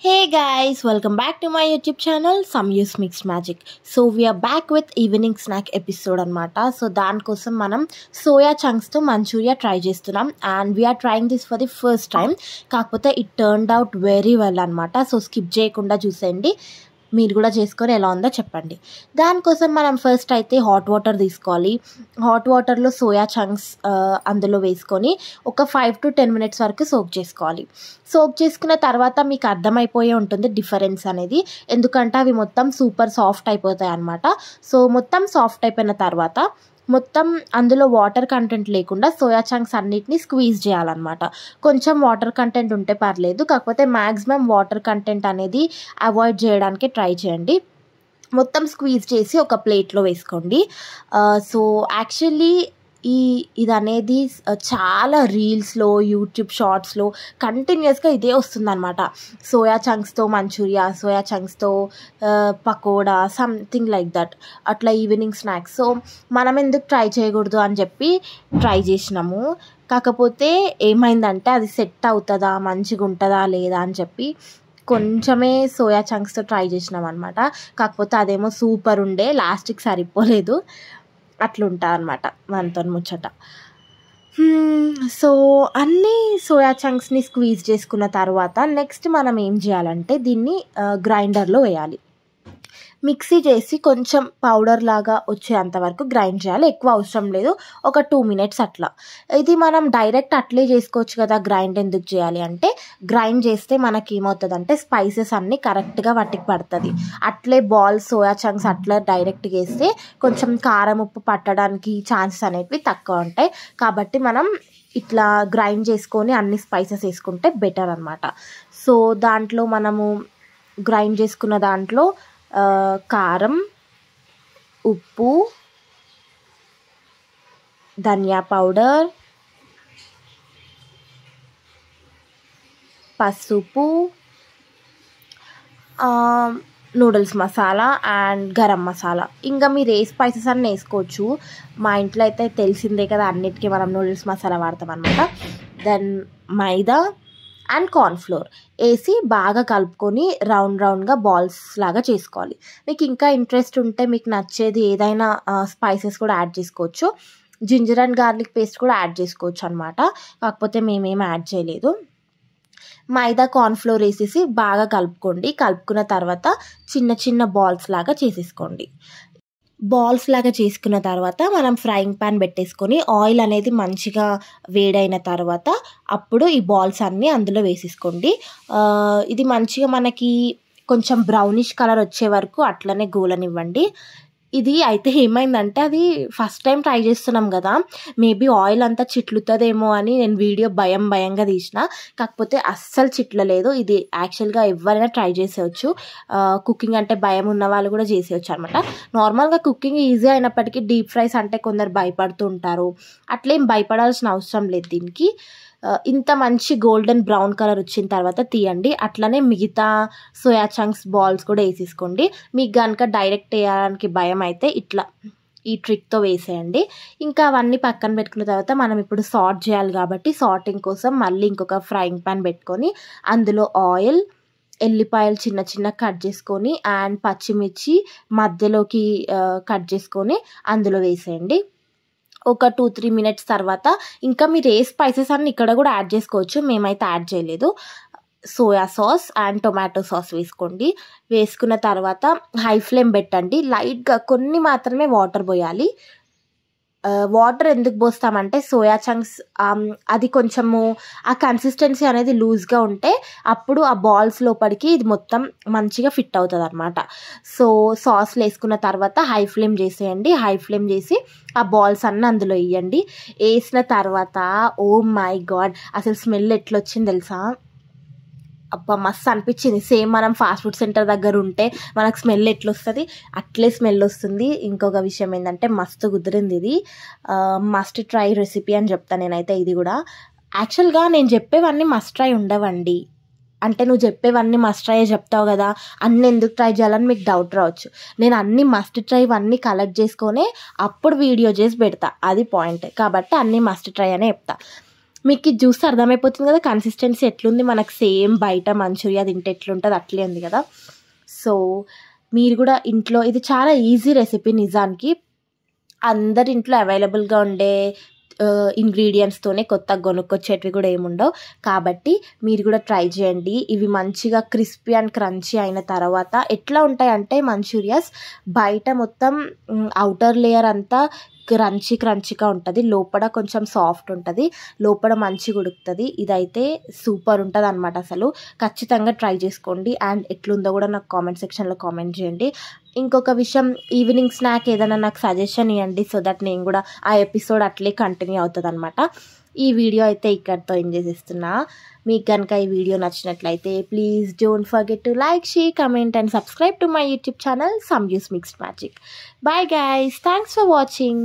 Hey guys, welcome back to my YouTube channel Some Use Mixed Magic. So we are back with evening snack episode anamata. So దానికోసం మనం soya chunks తో Manchuria try చేస్తున్నాం and we are trying this for the first time. కాకపోతే it turned out very well అనమాట. So skip చేయకుండా చూసేయండి. మీరు కూడా చేసుకొని ఎలా ఉందో చెప్పండి. దానికోసం మనం ఫస్ట్ అయితే హాట్ వాటర్ తీసుకోవాలి. హాట్ వాటర్లో సోయా చంక్స్ అందులో వేసుకొని ఒక 5 to 10 minutes వరకు సోక్ చేసుకోవాలి. సోక్ చేసుకున్న తర్వాత మీకు అర్థమైపోయే ఉంటుంది డిఫరెన్స్ అనేది, ఎందుకంటే అవి మొత్తం సూపర్ సాఫ్ట్ అయిపోతాయి అన్నమాట. సో మొత్తం సాఫ్ట్ అయిపోయిన తర్వాత మొత్తం అందులో వాటర్ కంటెంట్ లేకుండా సోయా చంక్స్ అన్నిటిని స్క్వీజ్ చేయాలన్నమాట. కొంచెం వాటర్ కంటెంట్ ఉంటే పర్లేదు, కాకపోతే మ్యాక్సిమం వాటర్ కంటెంట్ అనేది అవాయిడ్ చేయడానికి ట్రై చేయండి. మొత్తం స్క్వీజ్ చేసి ఒక ప్లేట్లో వేసుకోండి. సో యాక్చువల్లీ ఇది అనేది చాలా రీల్స్లో, యూట్యూబ్ షార్ట్స్లో కంటిన్యూస్గా ఇదే వస్తుందన్నమాట. సోయా చంక్స్తో మంచూరియా, సోయా చంక్స్తో పకోడా, సంథింగ్ లైక్ దట్, అట్లా ఈవినింగ్ స్నాక్స్. సో మనం ఎందుకు ట్రై చేయకూడదు అని చెప్పి ట్రై చేసినాము. కాకపోతే ఏమైందంటే అది సెట్ అవుతుందా, మంచిగా ఉంటుందా లేదా అని చెప్పి కొంచెమే సోయా చంక్స్తో ట్రై చేసినాం అనమాట. కాకపోతే అదేమో సూపర్ ఉండే, లాస్ట్కి సరిపోలేదు. అట్లుంటా అనమాట మనతో ముచ్చట. సో అన్ని సోయా చంక్స్ని స్క్వీజ్ చేసుకున్న తర్వాత నెక్స్ట్ మనం ఏం చేయాలంటే దీన్ని గ్రైండర్లో వేయాలి. మిక్సీ చేసి కొంచెం పౌడర్ లాగా వచ్చేంత వరకు గ్రైండ్ చేయాలి. ఎక్కువ అవసరం లేదు, ఒక 2 minutes అట్లా. ఇది మనం డైరెక్ట్ అట్లే చేసుకోవచ్చు కదా, గ్రైండ్ ఎందుకు చేయాలి అంటే గ్రైండ్ చేస్తే మనకి ఏమవుతుందంటే స్పైసెస్ అన్నీ కరెక్ట్గా వాటికి పడుతుంది. అట్లే బాల్స్ సోయా చంక్స్ అట్లా డైరెక్ట్గా వేస్తే కొంచెం కారం ఉప్పు పట్టడానికి ఛాన్సెస్ అనేవి తక్కువ ఉంటాయి. కాబట్టి మనం ఇట్లా గ్రైండ్ చేసుకొని అన్ని స్పైసెస్ వేసుకుంటే బెటర్ అనమాట. సో దాంట్లో మనము గ్రైండ్ చేసుకున్న దాంట్లో కారం, ఉప్పు, ధనియా పౌడర్, పసుపు, నూడిల్స్ మసాలా అండ్ గరం మసాలా. ఇంకా మీరు ఏ స్పైసెస్ అన్నీ వేసుకోవచ్చు. మా ఇంట్లో అయితే తెలిసిందే కదా, అన్నిటికీ మనం నూడిల్స్ మసాలా వాడతాం అనమాట. దెన్ మైదా అండ్ కార్న్ఫ్లోర్ వేసి బాగా కలుపుకొని రౌండ్గా బాల్స్ లాగా చేసుకోవాలి. మీకు ఇంకా ఇంట్రెస్ట్ ఉంటే మీకు నచ్చేది ఏదైనా స్పైసెస్ కూడా యాడ్ చేసుకోవచ్చు. జింజర్ అండ్ గార్లిక్ పేస్ట్ కూడా యాడ్ చేసుకోవచ్చు అనమాట. కాకపోతే మేమేం యాడ్ చేయలేదు. మైదా కార్న్ఫ్లోర్ వేసేసి బాగా కలుపుకోండి. కలుపుకున్న తర్వాత చిన్న చిన్న బాల్స్ లాగా చేసేసుకోండి. బాల్స్ లాగా చేసుకున్న తర్వాత మనం ఫ్రైయింగ్ పాన్ పెట్టేసుకొని ఆయిల్ అనేది మంచిగా వేడైన తర్వాత అప్పుడు ఈ బాల్స్ అన్నీ అందులో వేసేసుకోండి. ఇది మంచిగా మనకి కొంచెం బ్రౌనిష్ కలర్ వచ్చే వరకు అట్లనే గోలనివ్వండి. ఇది అయితే ఏమైందంటే అది ఫస్ట్ టైం ట్రై చేస్తున్నాం కదా, మేబీ ఆయిల్ అంతా చిట్లుతుందేమో అని నేను వీడియో భయంగా తీసిన. కాకపోతే అస్సలు చిట్లలేదు. ఇది యాక్చువల్గా ఎవరైనా ట్రై చేసేయచ్చు. కుకింగ్ అంటే భయం ఉన్న వాళ్ళు కూడా చేసేయచ్చు అనమాట. నార్మల్గా కుకింగ్ ఈజీ అయినప్పటికీ డీప్ ఫ్రైస్ అంటే కొందరు భయపడుతూ ఉంటారు. అట్లేం భయపడాల్సిన అవసరం లేదు దీనికి. ఇంత మంచి గోల్డెన్ బ్రౌన్ కలర్ వచ్చిన తర్వాత తీయండి. అట్లనే మిగతా సోయా చంక్స్ బాల్స్ కూడా వేసేసుకోండి. మీకు కనుక డైరెక్ట్ వేయడానికి భయం అయితే ఇట్లా ఈ ట్రిక్తో వేసేయండి. ఇంకా అవన్నీ పక్కన పెట్టుకున్న తర్వాత మనం ఇప్పుడు సాట్ చేయాలి కాబట్టి సాటింగ్ కోసం మళ్ళీ ఇంకొక ఫ్రైయింగ్ పాన్ పెట్టుకొని అందులో ఆయిల్, ఎల్లిపాయలు చిన్న కట్ చేసుకొని అండ్ పచ్చిమిర్చి మధ్యలోకి కట్ చేసుకొని అందులో వేసేయండి. ఒక 2-3 minutes తర్వాత ఇంకా మీరు ఏ స్పైసెస్ అన్నీ ఇక్కడ కూడా యాడ్ చేసుకోవచ్చు. మేమైతే యాడ్ చేయలేదు. Soya sauce and tomato sauce వేసుకోండి. వేసుకున్న తర్వాత హై ఫ్లేమ్ పెట్టండి. లైట్గా కొన్ని మాత్రమే వాటర్ పోయాలి. వాటర్ ఎందుకు పోస్తామంటే సోయా చంక్స్ అది కొంచెము ఆ కన్సిస్టెన్సీ అనేది లూజ్గా ఉంటే అప్పుడు ఆ బాల్స్ లోపలికి ఇది మొత్తం మంచిగా ఫిట్ అవుతుంది అనమాట. సో సాస్లు వేసుకున్న తర్వాత హై ఫ్లేమ్ చేసేయండి. హై ఫ్లేమ్ చేసి ఆ బాల్స్ అన్నీ అందులో వేయండి. వేసిన తర్వాత ఓ మై గాడ్, అసలు స్మెల్ ఎట్లా వచ్చింది తెలుసా? అబ్బా మస్తు అనిపించింది. సేమ్ మనం ఫాస్ట్ ఫుడ్ సెంటర్ దగ్గర ఉంటే మనకు స్మెల్ ఎట్లా వస్తుంది అట్లే స్మెల్ వస్తుంది. ఇంకొక విషయం ఏంటంటే మస్తు కుదిరింది. ఇది మస్ట్ ట్రై రెసిపీ అని చెప్తాను నేనైతే. ఇది కూడా యాక్చువల్గా నేను చెప్పేవన్నీ మస్ట్ ట్రై ఉండవండి. అంటే నువ్వు చెప్పేవన్నీ మస్ట్ ట్రై చెప్తావు కదా, అన్నీ ఎందుకు ట్రై చేయాలని మీకు డౌట్ రావచ్చు. నేను అన్నీ మస్ట్ ట్రై అన్నీ కలెక్ట్ చేసుకొని అప్పుడు వీడియో చేసి పెడతా, అది పాయింట్. కాబట్టి అన్నీ మస్ట్ ట్రై అనే చెప్తా. మీకు ఇది చూస్తే అర్థమైపోతుంది కదా కన్సిస్టెన్సీ ఎట్లుంది. మనకు సేమ్ బయట మంచూరియా తింటే ఎట్లుంటుంది అట్లే ఉంది కదా. సో మీరు కూడా ఇంట్లో, ఇది చాలా ఈజీ రెసిపీ నిజానికి, అందరి ఇంట్లో అవైలబుల్గా ఉండే ఇంగ్రీడియంట్స్తోనే కొత్తగా కొనుక్కొచ్చేటివి కూడా ఏముండవు. కాబట్టి మీరు కూడా ట్రై చేయండి. ఇవి మంచిగా క్రిస్పీ అండ్ క్రంచీ అయిన తర్వాత ఎట్లా ఉంటాయంటే మంచూరియాస్ బయట మొత్తం అవుటర్ లేయర్ అంతా క్రంచీగా ఉంటుంది, లోపల కొంచెం సాఫ్ట్ ఉంటుంది, లోపల మంచిగా ఉడుకుతుంది. ఇదైతే సూపర్ ఉంటుంది అనమాట. అసలు ఖచ్చితంగా ట్రై చేసుకోండి. అండ్ ఎట్లుందో కూడా నాకు కామెంట్ సెక్షన్లో కామెంట్ చేయండి. ఇంకొక విషయం, ఈవినింగ్ స్నాక్ ఏదైనా నాకు సజెషన్ ఇవ్వండి, సో దట్ నేను కూడా ఆ ఎపిసోడ్ అట్లే కంటిన్యూ అవుతుంది అనమాట. ఈ వీడియో అయితే ఇక్కడితో ఎంజాయ్ చేస్తున్నా. మీకు కనుక ఈ వీడియో నచ్చినట్లయితే please don't forget to like, share, comment and subscribe to my YouTube channel some juice mixed magic. Bye guys, thanks for watching.